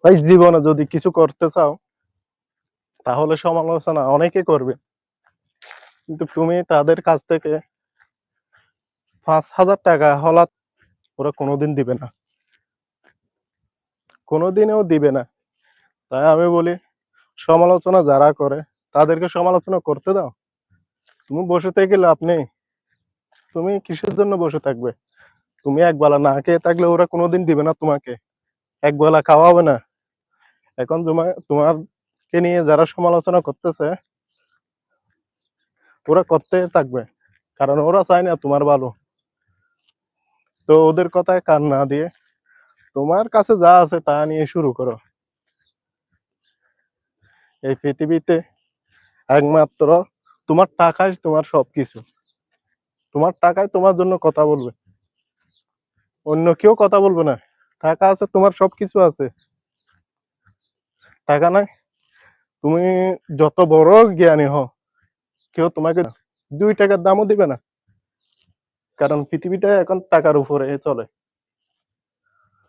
ভাই জীবনে যদি কিছু করতে চাও তাহলে সমালোচনা অনেকে করবে, কিন্তু তুমি তাদের কাছ থেকে 5,000 টাকা হলাত ওরা কোনোদিন দিবে না, কোনোদিনও দিবে না। তাই আমি বলি, সমালোচনা যারা করে তাদেরকে সমালোচনা করতে দাও। তুমি বসে থেকে লাভ নেই। তুমি কিসের জন্য বসে থাকবে? তুমি একবেলা না খেয়ে থাকলে ওরা কোনোদিন দিবে না তোমাকে, একবেলা খাওয়াবে না। এখন তোমাকে নিয়ে যারা সমালোচনা করতেছে ওরা করতে থাকবে, কারণ ওরা চায় না তোমার ভালো। তো ওদের কথায় কান না দিয়ে তোমার কাছে যা আছে তা নিয়ে শুরু করো। এই পৃথিবীতে একমাত্র তোমার টাকাই তোমার সবকিছু। তোমার টাকায় তোমার জন্য কথা বলবে, অন্য কেউ কথা বলবে না। টাকা আছে, তোমার সবকিছু আছে। টাকা নাই, তুমি যত বড় জ্ঞানী হও, কেউ তোমাকে 2 টাকার দামও দিবে না, কারণ পৃথিবীটা এখন টাকার উপরে চলে।